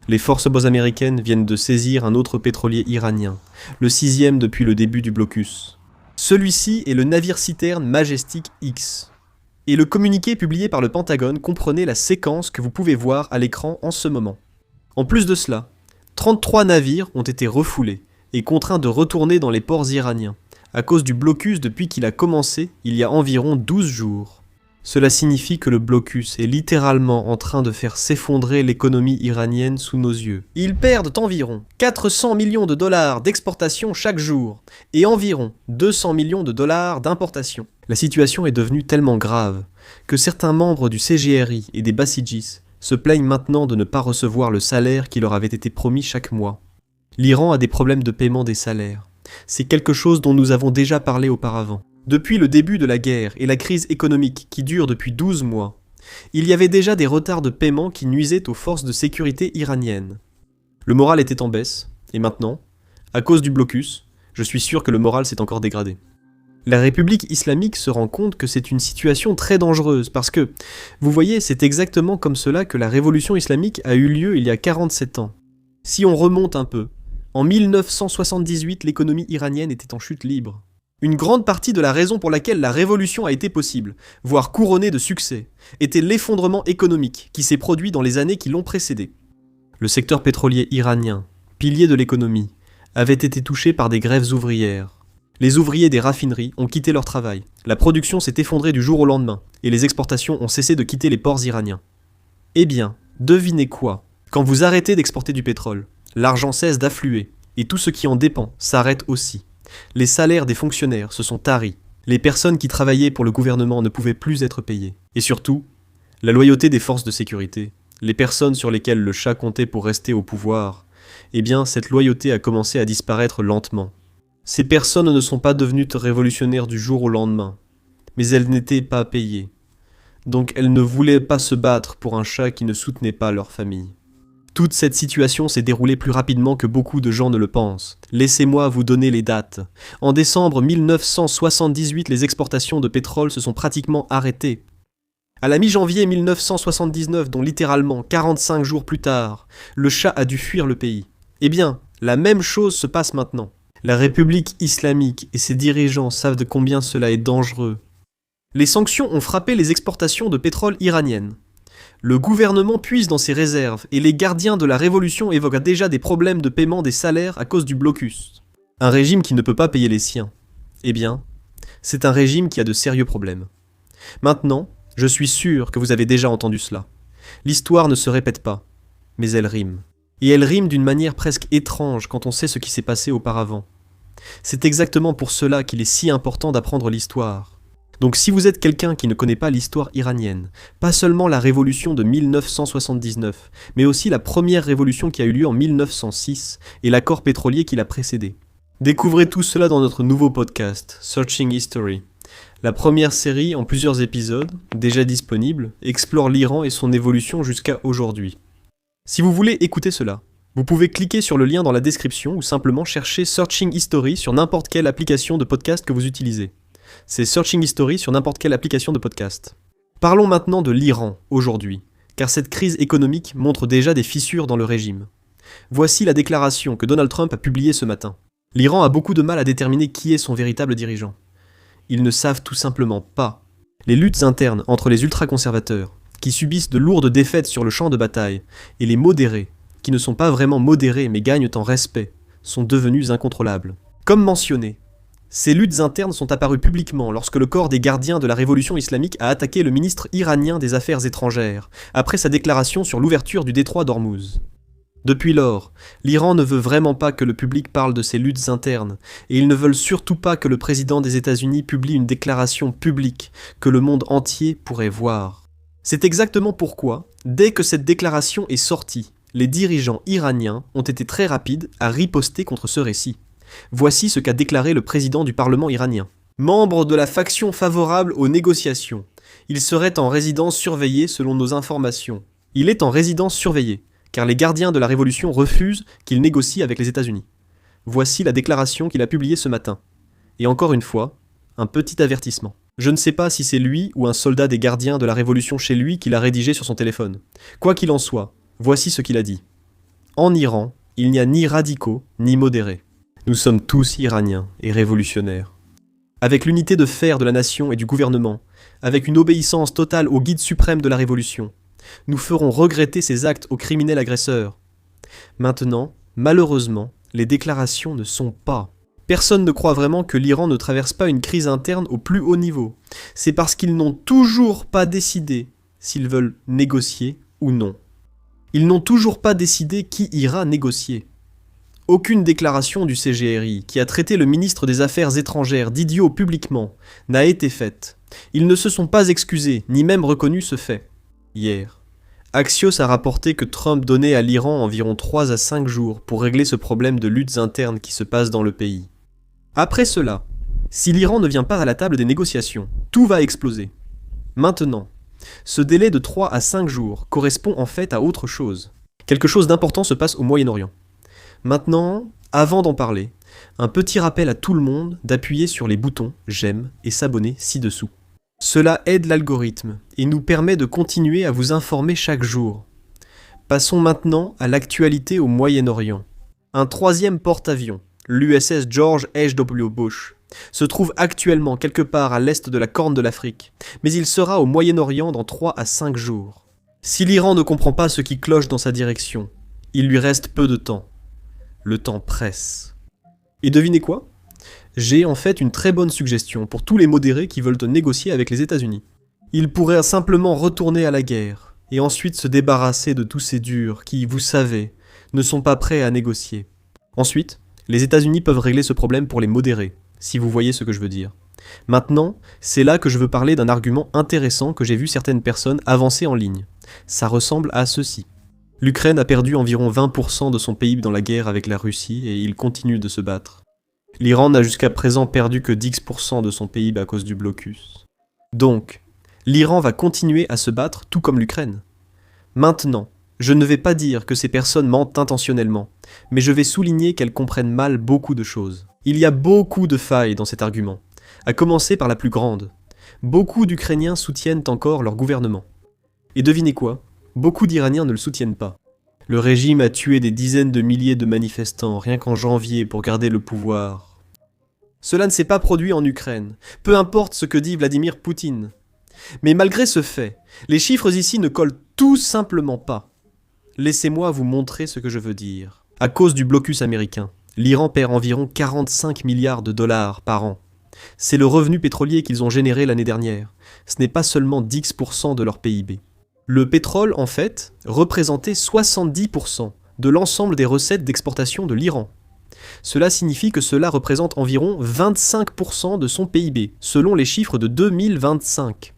Les forces américaines viennent de saisir un autre pétrolier iranien, le 6e depuis le début du blocus. Celui-ci est le navire-citerne Majestic X. Et le communiqué publié par le Pentagone comprenait la séquence que vous pouvez voir à l'écran en ce moment. En plus de cela, 33 navires ont été refoulés et contraints de retourner dans les ports iraniens, à cause du blocus depuis qu'il a commencé il y a environ 12 jours. Cela signifie que le blocus est littéralement en train de faire s'effondrer l'économie iranienne sous nos yeux. Ils perdent environ 400 millions de dollars d'exportation chaque jour et environ 200 millions de dollars d'importation. La situation est devenue tellement grave que certains membres du CGRI et des Bassidjis se plaignent maintenant de ne pas recevoir le salaire qui leur avait été promis chaque mois. L'Iran a des problèmes de paiement des salaires. C'est quelque chose dont nous avons déjà parlé auparavant. Depuis le début de la guerre et la crise économique qui dure depuis 12 mois, il y avait déjà des retards de paiement qui nuisaient aux forces de sécurité iraniennes. Le moral était en baisse, et maintenant, à cause du blocus, je suis sûr que le moral s'est encore dégradé. La République islamique se rend compte que c'est une situation très dangereuse parce que, vous voyez, c'est exactement comme cela que la révolution islamique a eu lieu il y a 47 ans. Si on remonte un peu, en 1978, l'économie iranienne était en chute libre. Une grande partie de la raison pour laquelle la révolution a été possible, voire couronnée de succès, était l'effondrement économique qui s'est produit dans les années qui l'ont précédé. Le secteur pétrolier iranien, pilier de l'économie, avait été touché par des grèves ouvrières. Les ouvriers des raffineries ont quitté leur travail, la production s'est effondrée du jour au lendemain, et les exportations ont cessé de quitter les ports iraniens. Eh bien, devinez quoi? Quand vous arrêtez d'exporter du pétrole, l'argent cesse d'affluer, et tout ce qui en dépend s'arrête aussi. Les salaires des fonctionnaires se sont taris. Les personnes qui travaillaient pour le gouvernement ne pouvaient plus être payées. Et surtout, la loyauté des forces de sécurité, les personnes sur lesquelles le chat comptait pour rester au pouvoir, eh bien, cette loyauté a commencé à disparaître lentement. Ces personnes ne sont pas devenues révolutionnaires du jour au lendemain, mais elles n'étaient pas payées. Donc elles ne voulaient pas se battre pour un chat qui ne soutenait pas leur famille. Toute cette situation s'est déroulée plus rapidement que beaucoup de gens ne le pensent. Laissez-moi vous donner les dates. En décembre 1978, les exportations de pétrole se sont pratiquement arrêtées. À la mi-janvier 1979, dont littéralement 45 jours plus tard, le Shah a dû fuir le pays. Eh bien, la même chose se passe maintenant. La République islamique et ses dirigeants savent de combien cela est dangereux. Les sanctions ont frappé les exportations de pétrole iraniennes. Le gouvernement puise dans ses réserves et les gardiens de la révolution évoquent déjà des problèmes de paiement des salaires à cause du blocus. Un régime qui ne peut pas payer les siens. Eh bien, c'est un régime qui a de sérieux problèmes. Maintenant, je suis sûr que vous avez déjà entendu cela. L'histoire ne se répète pas, mais elle rime. Et elle rime d'une manière presque étrange quand on sait ce qui s'est passé auparavant. C'est exactement pour cela qu'il est si important d'apprendre l'histoire. Donc si vous êtes quelqu'un qui ne connaît pas l'histoire iranienne, pas seulement la révolution de 1979, mais aussi la première révolution qui a eu lieu en 1906 et l'accord pétrolier qui l'a précédé. Découvrez tout cela dans notre nouveau podcast, Searching History. La première série, en plusieurs épisodes, déjà disponible, explore l'Iran et son évolution jusqu'à aujourd'hui. Si vous voulez écouter cela, vous pouvez cliquer sur le lien dans la description ou simplement chercher Searching History sur n'importe quelle application de podcast que vous utilisez. C'est Searching History sur n'importe quelle application de podcast. Parlons maintenant de l'Iran, aujourd'hui, car cette crise économique montre déjà des fissures dans le régime. Voici la déclaration que Donald Trump a publiée ce matin. L'Iran a beaucoup de mal à déterminer qui est son véritable dirigeant. Ils ne savent tout simplement pas. Les luttes internes entre les ultra-conservateurs, qui subissent de lourdes défaites sur le champ de bataille, et les modérés, qui ne sont pas vraiment modérés mais gagnent en respect, sont devenues incontrôlables. Comme mentionné, ces luttes internes sont apparues publiquement lorsque le corps des gardiens de la révolution islamique a attaqué le ministre iranien des Affaires étrangères, après sa déclaration sur l'ouverture du détroit d'Ormuz. Depuis lors, l'Iran ne veut vraiment pas que le public parle de ces luttes internes, et ils ne veulent surtout pas que le président des États-Unis publie une déclaration publique que le monde entier pourrait voir. C'est exactement pourquoi, dès que cette déclaration est sortie, les dirigeants iraniens ont été très rapides à riposter contre ce récit. Voici ce qu'a déclaré le président du Parlement iranien. Membre de la faction favorable aux négociations, il serait en résidence surveillée selon nos informations. Il est en résidence surveillée, car les gardiens de la révolution refusent qu'il négocie avec les États-Unis. Voici la déclaration qu'il a publiée ce matin. Et encore une fois, un petit avertissement. Je ne sais pas si c'est lui ou un soldat des gardiens de la révolution chez lui qui l'a rédigé sur son téléphone. Quoi qu'il en soit, voici ce qu'il a dit. En Iran, il n'y a ni radicaux, ni modérés. Nous sommes tous iraniens et révolutionnaires. Avec l'unité de fer de la nation et du gouvernement, avec une obéissance totale au guide suprême de la révolution, nous ferons regretter ces actes aux criminels agresseurs. Maintenant, malheureusement, les déclarations ne sont pas. Personne ne croit vraiment que l'Iran ne traverse pas une crise interne au plus haut niveau. C'est parce qu'ils n'ont toujours pas décidé s'ils veulent négocier ou non. Ils n'ont toujours pas décidé qui ira négocier. Aucune déclaration du CGRI, qui a traité le ministre des Affaires étrangères d'idiot publiquement, n'a été faite. Ils ne se sont pas excusés, ni même reconnu ce fait. Hier, Axios a rapporté que Trump donnait à l'Iran environ 3 à 5 jours pour régler ce problème de luttes internes qui se passe dans le pays. Après cela, si l'Iran ne vient pas à la table des négociations, tout va exploser. Maintenant, ce délai de 3 à 5 jours correspond en fait à autre chose. Quelque chose d'important se passe au Moyen-Orient. Maintenant, avant d'en parler, un petit rappel à tout le monde d'appuyer sur les boutons « J'aime » et s'abonner ci-dessous. Cela aide l'algorithme et nous permet de continuer à vous informer chaque jour. Passons maintenant à l'actualité au Moyen-Orient. Un troisième porte-avions, l'USS George H.W. Bush, se trouve actuellement quelque part à l'est de la Corne de l'Afrique, mais il sera au Moyen-Orient dans 3 à 5 jours. Si l'Iran ne comprend pas ce qui cloche dans sa direction, il lui reste peu de temps. Le temps presse. Et devinez quoi ? J'ai en fait une très bonne suggestion pour tous les modérés qui veulent négocier avec les États-Unis. Ils pourraient simplement retourner à la guerre, et ensuite se débarrasser de tous ces durs qui, vous savez, ne sont pas prêts à négocier. Ensuite, les États-Unis peuvent régler ce problème pour les modérés, si vous voyez ce que je veux dire. Maintenant, c'est là que je veux parler d'un argument intéressant que j'ai vu certaines personnes avancer en ligne. Ça ressemble à ceci. L'Ukraine a perdu environ 20% de son PIB dans la guerre avec la Russie et il continue de se battre. L'Iran n'a jusqu'à présent perdu que 10% de son PIB à cause du blocus. Donc, l'Iran va continuer à se battre tout comme l'Ukraine. Maintenant, je ne vais pas dire que ces personnes mentent intentionnellement, mais je vais souligner qu'elles comprennent mal beaucoup de choses. Il y a beaucoup de failles dans cet argument, à commencer par la plus grande. Beaucoup d'Ukrainiens soutiennent encore leur gouvernement. Et devinez quoi ? Beaucoup d'Iraniens ne le soutiennent pas. Le régime a tué des dizaines de milliers de manifestants rien qu'en janvier pour garder le pouvoir. Cela ne s'est pas produit en Ukraine, peu importe ce que dit Vladimir Poutine. Mais malgré ce fait, les chiffres ici ne collent tout simplement pas. Laissez-moi vous montrer ce que je veux dire. À cause du blocus américain, l'Iran perd environ 45 milliards de dollars par an. C'est le revenu pétrolier qu'ils ont généré l'année dernière. Ce n'est pas seulement 10% de leur PIB. Le pétrole, en fait, représentait 70% de l'ensemble des recettes d'exportation de l'Iran. Cela signifie que cela représente environ 25% de son PIB, selon les chiffres de 2025.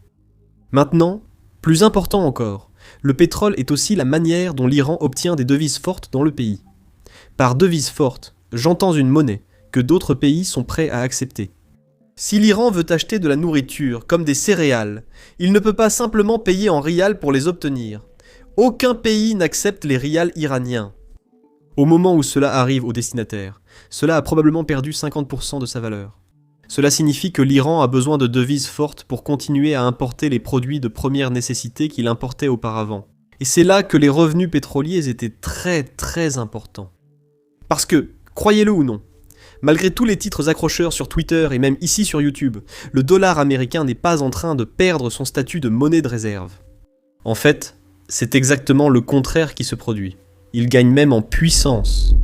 Maintenant, plus important encore, le pétrole est aussi la manière dont l'Iran obtient des devises fortes dans le pays. Par devise forte, j'entends une monnaie que d'autres pays sont prêts à accepter. Si l'Iran veut acheter de la nourriture, comme des céréales, il ne peut pas simplement payer en rial pour les obtenir. Aucun pays n'accepte les rials iraniens. Au moment où cela arrive au destinataire, cela a probablement perdu 50% de sa valeur. Cela signifie que l'Iran a besoin de devises fortes pour continuer à importer les produits de première nécessité qu'il importait auparavant. Et c'est là que les revenus pétroliers étaient très importants. Parce que, croyez-le ou non, malgré tous les titres accrocheurs sur Twitter et même ici sur YouTube, le dollar américain n'est pas en train de perdre son statut de monnaie de réserve. En fait, c'est exactement le contraire qui se produit. Il gagne même en puissance.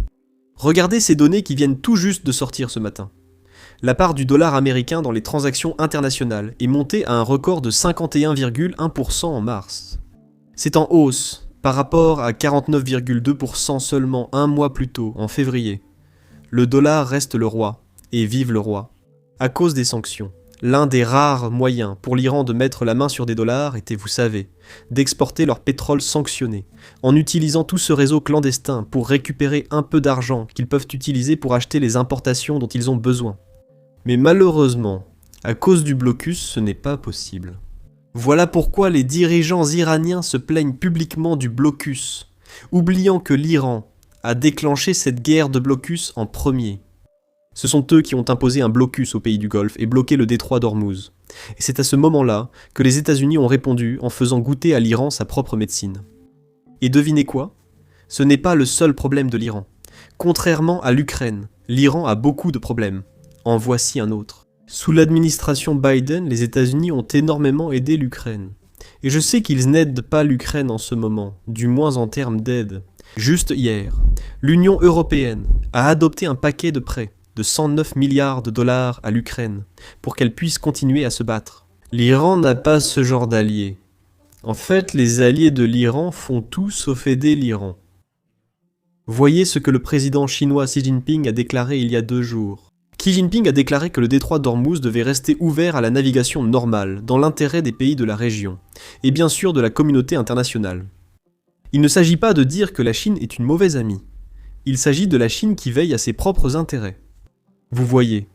Regardez ces données qui viennent tout juste de sortir ce matin. La part du dollar américain dans les transactions internationales est montée à un record de 51,1% en mars. C'est en hausse par rapport à 49,2% seulement un mois plus tôt, en février. Le dollar reste le roi, et vive le roi. À cause des sanctions, l'un des rares moyens pour l'Iran de mettre la main sur des dollars était, vous savez, d'exporter leur pétrole sanctionné, en utilisant tout ce réseau clandestin pour récupérer un peu d'argent qu'ils peuvent utiliser pour acheter les importations dont ils ont besoin. Mais malheureusement, à cause du blocus, ce n'est pas possible. Voilà pourquoi les dirigeants iraniens se plaignent publiquement du blocus, oubliant que l'Iran a déclenché cette guerre de blocus en premier. Ce sont eux qui ont imposé un blocus au pays du Golfe et bloqué le détroit d'Ormuz. Et c'est à ce moment-là que les États-Unis ont répondu en faisant goûter à l'Iran sa propre médecine. Et devinez quoi ? Ce n'est pas le seul problème de l'Iran. Contrairement à l'Ukraine, l'Iran a beaucoup de problèmes. En voici un autre. Sous l'administration Biden, les États-Unis ont énormément aidé l'Ukraine. Et je sais qu'ils n'aident pas l'Ukraine en ce moment, du moins en termes d'aide. Juste hier, l'Union européenne a adopté un paquet de prêts de 109 milliards de dollars à l'Ukraine pour qu'elle puisse continuer à se battre. L'Iran n'a pas ce genre d'alliés. En fait, les alliés de l'Iran font tout sauf aider l'Iran. Voyez ce que le président chinois Xi Jinping a déclaré il y a 2 jours. Xi Jinping a déclaré que le détroit d'Ormuz devait rester ouvert à la navigation normale, dans l'intérêt des pays de la région, et bien sûr de la communauté internationale. Il ne s'agit pas de dire que la Chine est une mauvaise amie. Il s'agit de la Chine qui veille à ses propres intérêts. Vous voyez,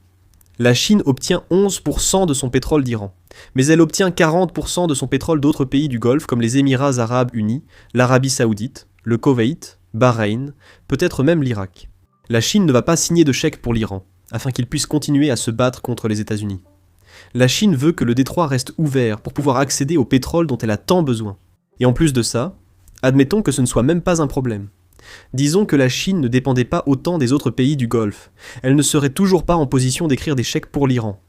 la Chine obtient 11% de son pétrole d'Iran, mais elle obtient 40% de son pétrole d'autres pays du Golfe comme les Émirats arabes unis, l'Arabie saoudite, le Koweït, Bahreïn, peut-être même l'Irak. La Chine ne va pas signer de chèque pour l'Iran, afin qu'il puisse continuer à se battre contre les États-Unis. La Chine veut que le détroit reste ouvert pour pouvoir accéder au pétrole dont elle a tant besoin. Et en plus de ça, admettons que ce ne soit même pas un problème. Disons que la Chine ne dépendait pas autant des autres pays du Golfe. Elle ne serait toujours pas en position d'écrire des chèques pour l'Iran.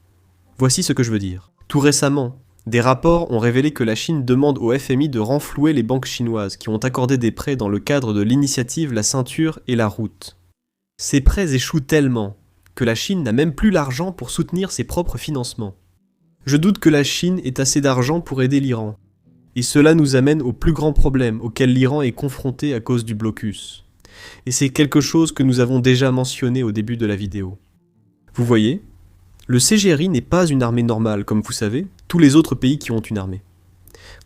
Voici ce que je veux dire. Tout récemment, des rapports ont révélé que la Chine demande au FMI de renflouer les banques chinoises qui ont accordé des prêts dans le cadre de l'initiative La Ceinture et la Route. Ces prêts échouent tellement que la Chine n'a même plus l'argent pour soutenir ses propres financements. Je doute que la Chine ait assez d'argent pour aider l'Iran. Et cela nous amène au plus grand problème auquel l'Iran est confronté à cause du blocus. Et c'est quelque chose que nous avons déjà mentionné au début de la vidéo. Vous voyez, le CGRI n'est pas une armée normale, comme vous savez, tous les autres pays qui ont une armée.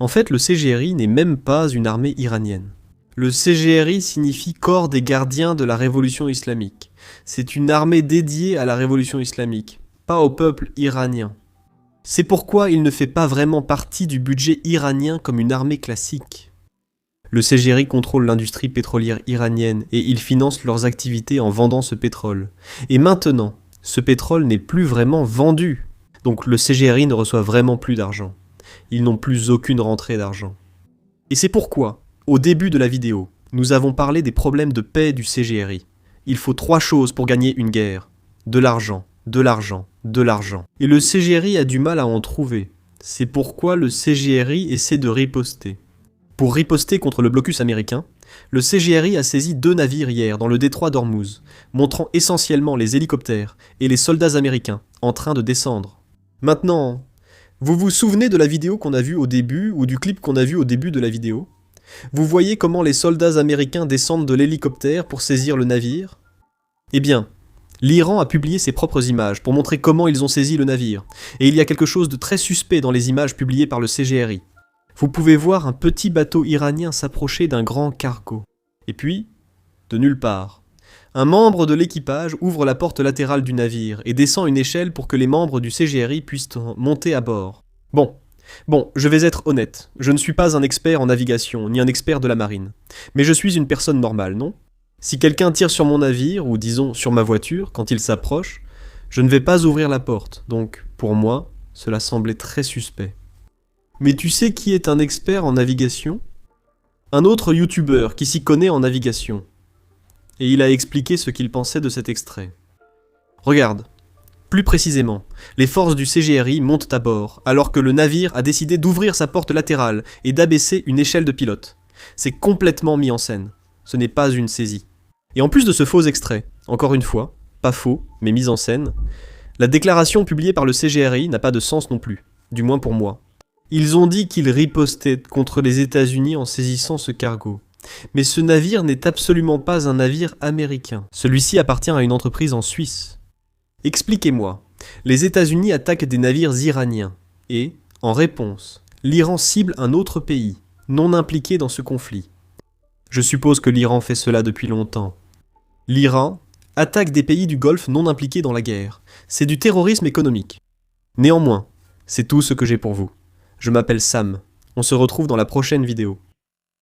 En fait, le CGRI n'est même pas une armée iranienne. Le CGRI signifie Corps des gardiens de la révolution islamique. C'est une armée dédiée à la révolution islamique, pas au peuple iranien. C'est pourquoi il ne fait pas vraiment partie du budget iranien comme une armée classique. Le CGRI contrôle l'industrie pétrolière iranienne et il finance leurs activités en vendant ce pétrole. Et maintenant, ce pétrole n'est plus vraiment vendu. Donc le CGRI ne reçoit vraiment plus d'argent. Ils n'ont plus aucune rentrée d'argent. Et c'est pourquoi, au début de la vidéo, nous avons parlé des problèmes de paix du CGRI. Il faut 3 choses pour gagner une guerre. De l'argent, de l'argent, de l'argent. Et le CGRI a du mal à en trouver. C'est pourquoi le CGRI essaie de riposter. Pour riposter contre le blocus américain, le CGRI a saisi 2 navires hier dans le détroit d'Ormuz, montrant essentiellement les hélicoptères et les soldats américains en train de descendre. Maintenant, vous vous souvenez de la vidéo qu'on a vue au début ou du clip qu'on a vu au début de la vidéo ? Vous voyez comment les soldats américains descendent de l'hélicoptère pour saisir le navire ? Eh bien, l'Iran a publié ses propres images pour montrer comment ils ont saisi le navire, et il y a quelque chose de très suspect dans les images publiées par le CGRI. Vous pouvez voir un petit bateau iranien s'approcher d'un grand cargo. Et puis, de nulle part, un membre de l'équipage ouvre la porte latérale du navire et descend une échelle pour que les membres du CGRI puissent monter à bord. Bon, je vais être honnête, je ne suis pas un expert en navigation, ni un expert de la marine. Mais je suis une personne normale, non ? Si quelqu'un tire sur mon navire, ou disons sur ma voiture, quand il s'approche, je ne vais pas ouvrir la porte, donc, pour moi, cela semblait très suspect. Mais tu sais qui est un expert en navigation ? Un autre youtubeur qui s'y connaît en navigation. Et il a expliqué ce qu'il pensait de cet extrait. Regarde. Plus précisément, les forces du CGRI montent à bord, alors que le navire a décidé d'ouvrir sa porte latérale et d'abaisser une échelle de pilote. C'est complètement mis en scène. Ce n'est pas une saisie. Et en plus de ce faux extrait, encore une fois, pas faux, mais mis en scène, la déclaration publiée par le CGRI n'a pas de sens non plus, du moins pour moi. Ils ont dit qu'ils ripostaient contre les États-Unis en saisissant ce cargo. Mais ce navire n'est absolument pas un navire américain. Celui-ci appartient à une entreprise en Suisse. Expliquez-moi, les États-Unis attaquent des navires iraniens et, en réponse, l'Iran cible un autre pays, non impliqué dans ce conflit. Je suppose que l'Iran fait cela depuis longtemps. L'Iran attaque des pays du Golfe non impliqués dans la guerre. C'est du terrorisme économique. Néanmoins, c'est tout ce que j'ai pour vous. Je m'appelle Sam. On se retrouve dans la prochaine vidéo.